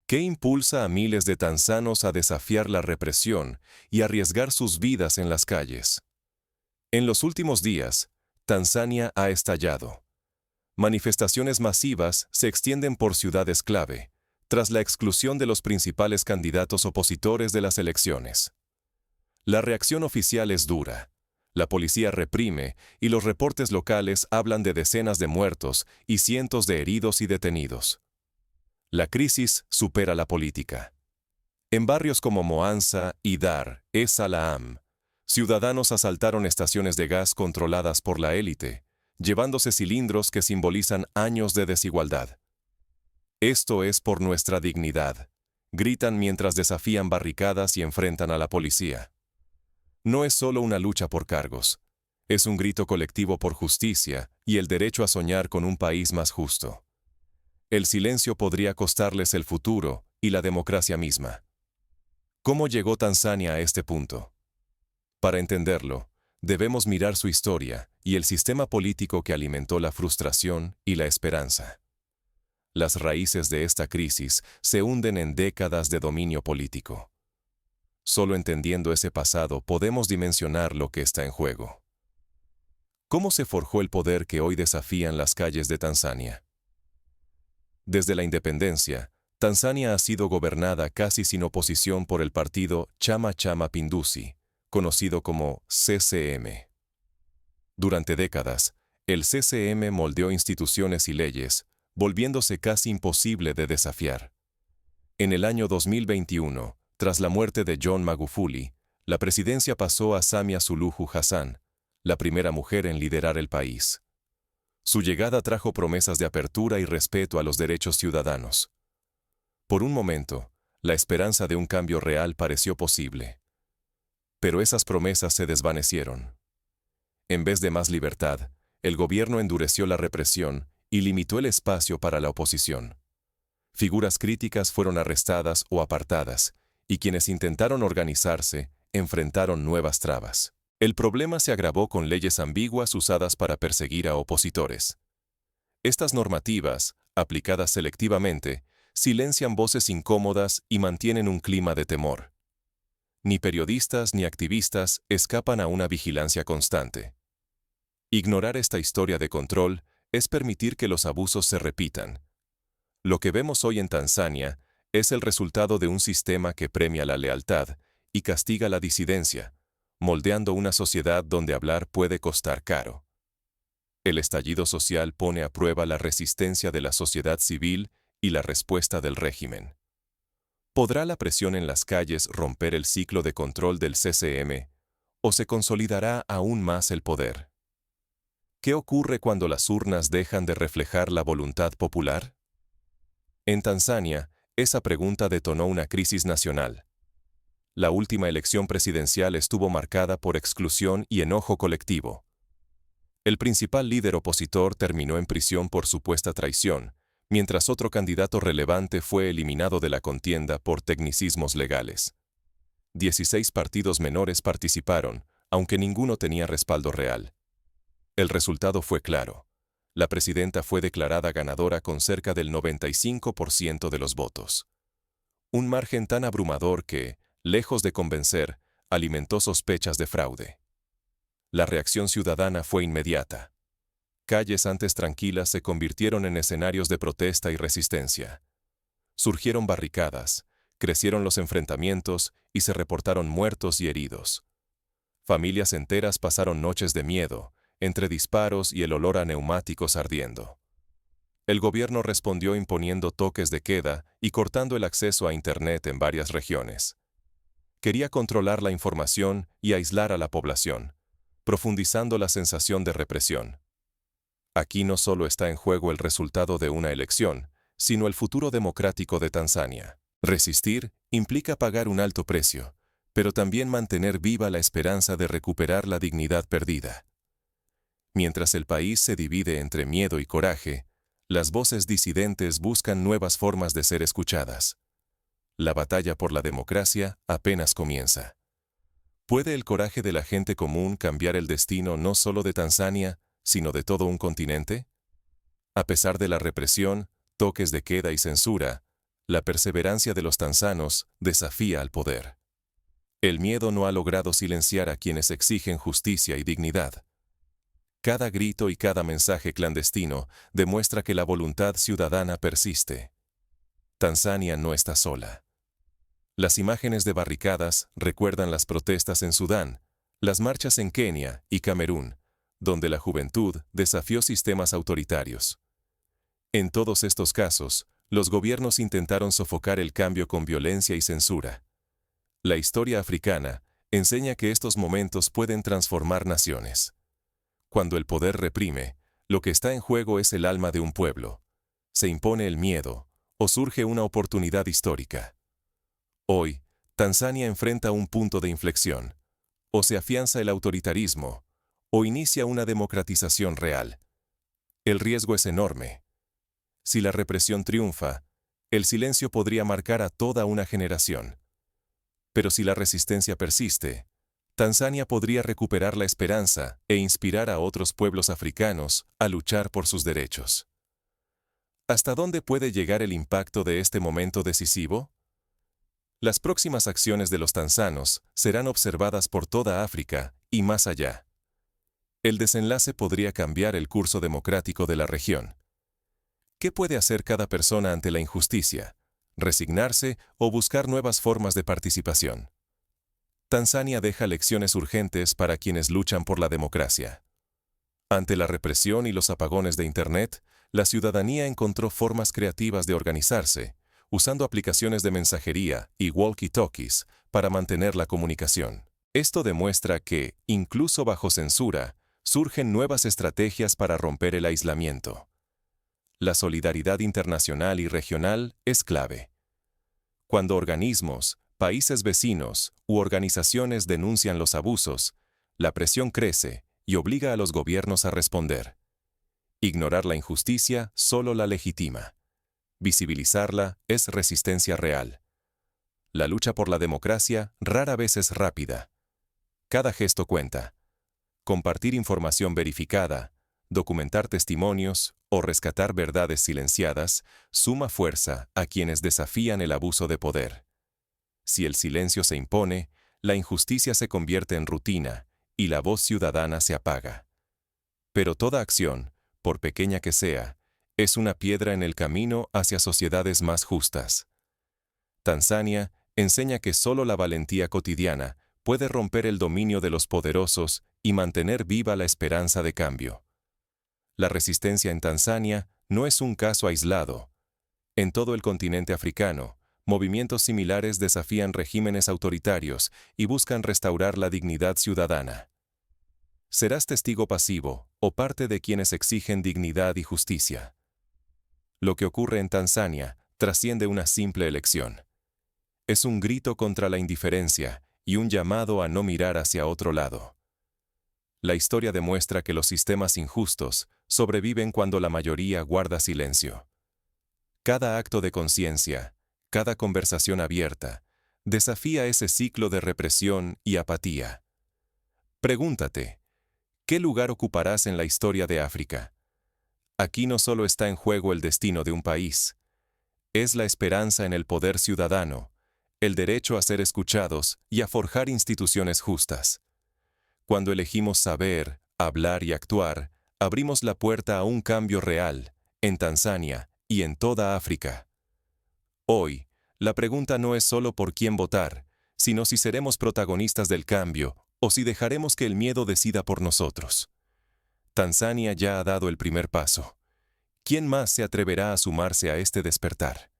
¿Qué impulsa a miles de tanzanos a desafiar la represión y arriesgar sus vidas en las calles? En los últimos días, Tanzania ha estallado. Manifestaciones masivas se extienden por ciudades clave, tras la exclusión de los principales candidatos opositores de las elecciones. La reacción oficial es dura. La policía reprime y los reportes locales hablan de decenas de muertos y cientos de heridos y detenidos. La crisis supera la política. En barrios como Moanza y Dar es Salaam, ciudadanos asaltaron estaciones de gas controladas por la élite, llevándose cilindros que simbolizan años de desigualdad. Esto es por nuestra dignidad, gritan mientras desafían barricadas y enfrentan a la policía. No es solo una lucha por cargos, es un grito colectivo por justicia y el derecho a soñar con un país más justo. El silencio podría costarles el futuro y la democracia misma. ¿Cómo llegó Tanzania a este punto? Para entenderlo, debemos mirar su historia y el sistema político que alimentó la frustración y la esperanza. Las raíces de esta crisis se hunden en décadas de dominio político. Solo entendiendo ese pasado podemos dimensionar lo que está en juego. ¿Cómo se forjó el poder que hoy desafían las calles de Tanzania? Desde la independencia, Tanzania ha sido gobernada casi sin oposición por el partido Chama cha Mapinduzi, conocido como CCM. Durante décadas, el CCM moldeó instituciones y leyes, volviéndose casi imposible de desafiar. En el año 2021, tras la muerte de John Magufuli, la presidencia pasó a Samia Suluhu Hassan, la primera mujer en liderar el país. Su llegada trajo promesas de apertura y respeto a los derechos ciudadanos. Por un momento, la esperanza de un cambio real pareció posible. Pero esas promesas se desvanecieron. En vez de más libertad, el gobierno endureció la represión y limitó el espacio para la oposición. Figuras críticas fueron arrestadas o apartadas, y quienes intentaron organizarse enfrentaron nuevas trabas. El problema se agravó con leyes ambiguas usadas para perseguir a opositores. Estas normativas, aplicadas selectivamente, silencian voces incómodas y mantienen un clima de temor. Ni periodistas ni activistas escapan a una vigilancia constante. Ignorar esta historia de control es permitir que los abusos se repitan. Lo que vemos hoy en Tanzania es el resultado de un sistema que premia la lealtad y castiga la disidencia, moldeando una sociedad donde hablar puede costar caro. El estallido social pone a prueba la resistencia de la sociedad civil y la respuesta del régimen. ¿Podrá la presión en las calles romper el ciclo de control del CCM o se consolidará aún más el poder? ¿Qué ocurre cuando las urnas dejan de reflejar la voluntad popular? En Tanzania, esa pregunta detonó una crisis nacional. La última elección presidencial estuvo marcada por exclusión y enojo colectivo. El principal líder opositor terminó en prisión por supuesta traición, mientras otro candidato relevante fue eliminado de la contienda por tecnicismos legales. 16 partidos menores participaron, aunque ninguno tenía respaldo real. El resultado fue claro. La presidenta fue declarada ganadora con cerca del 95% de los votos. Un margen tan abrumador que, lejos de convencer, alimentó sospechas de fraude. La reacción ciudadana fue inmediata. Calles antes tranquilas se convirtieron en escenarios de protesta y resistencia. Surgieron barricadas, crecieron los enfrentamientos y se reportaron muertos y heridos. Familias enteras pasaron noches de miedo, entre disparos y el olor a neumáticos ardiendo. El gobierno respondió imponiendo toques de queda y cortando el acceso a Internet en varias regiones. Quería controlar la información y aislar a la población, profundizando la sensación de represión. Aquí no solo está en juego el resultado de una elección, sino el futuro democrático de Tanzania. Resistir implica pagar un alto precio, pero también mantener viva la esperanza de recuperar la dignidad perdida. Mientras el país se divide entre miedo y coraje, las voces disidentes buscan nuevas formas de ser escuchadas. La batalla por la democracia apenas comienza. ¿Puede el coraje de la gente común cambiar el destino no solo de Tanzania, sino de todo un continente? A pesar de la represión, toques de queda y censura, La perseverancia de los tanzanos desafía al poder. El miedo no ha logrado silenciar a quienes exigen justicia y dignidad. Cada grito y cada mensaje clandestino demuestra que la voluntad ciudadana persiste. Tanzania no está sola. Las imágenes de barricadas recuerdan las protestas en Sudán, las marchas en Kenia y Camerún, donde la juventud desafió sistemas autoritarios. En todos estos casos, los gobiernos intentaron sofocar el cambio con violencia y censura. La historia africana enseña que estos momentos pueden transformar naciones. Cuando el poder reprime, lo que está en juego es el alma de un pueblo. Se impone el miedo, o surge una oportunidad histórica. Hoy, Tanzania enfrenta un punto de inflexión. O se afianza el autoritarismo, o inicia una democratización real. El riesgo es enorme. Si la represión triunfa, el silencio podría marcar a toda una generación. Pero si la resistencia persiste, Tanzania podría recuperar la esperanza e inspirar a otros pueblos africanos a luchar por sus derechos. ¿Hasta dónde puede llegar el impacto de este momento decisivo? Las próximas acciones de los tanzanos serán observadas por toda África y más allá. El desenlace podría cambiar el curso democrático de la región. ¿Qué puede hacer cada persona ante la injusticia? ¿Resignarse o buscar nuevas formas de participación? Tanzania deja lecciones urgentes para quienes luchan por la democracia. Ante la represión y los apagones de Internet, la ciudadanía encontró formas creativas de organizarse, usando aplicaciones de mensajería y walkie-talkies para mantener la comunicación. Esto demuestra que, incluso bajo censura, surgen nuevas estrategias para romper el aislamiento. La solidaridad internacional y regional es clave. Cuando organismos, países vecinos u organizaciones denuncian los abusos, la presión crece y obliga a los gobiernos a responder. Ignorar la injusticia solo la legitima. Visibilizarla es resistencia real. La lucha por la democracia rara vez es rápida. Cada gesto cuenta. Compartir información verificada, documentar testimonios o rescatar verdades silenciadas suma fuerza a quienes desafían el abuso de poder. Si el silencio se impone, la injusticia se convierte en rutina y la voz ciudadana se apaga. Pero toda acción, por pequeña que sea, es una piedra en el camino hacia sociedades más justas. Tanzania enseña que solo la valentía cotidiana puede romper el dominio de los poderosos y mantener viva la esperanza de cambio. La resistencia en Tanzania no es un caso aislado. En todo el continente africano, movimientos similares desafían regímenes autoritarios y buscan restaurar la dignidad ciudadana. Serás testigo pasivo o parte de quienes exigen dignidad y justicia. Lo que ocurre en Tanzania trasciende una simple elección. Es un grito contra la indiferencia y un llamado a no mirar hacia otro lado. La historia demuestra que los sistemas injustos sobreviven cuando la mayoría guarda silencio. Cada acto de conciencia, cada conversación abierta, desafía ese ciclo de represión y apatía. Pregúntate, ¿qué lugar ocuparás en la historia de África? Aquí no solo está en juego el destino de un país, es la esperanza en el poder ciudadano, el derecho a ser escuchados y a forjar instituciones justas. Cuando elegimos saber, hablar y actuar, abrimos la puerta a un cambio real, en Tanzania y en toda África. Hoy, la pregunta no es solo por quién votar, sino si seremos protagonistas del cambio o si dejaremos que el miedo decida por nosotros. Tanzania ya ha dado el primer paso. ¿Quién más se atreverá a sumarse a este despertar?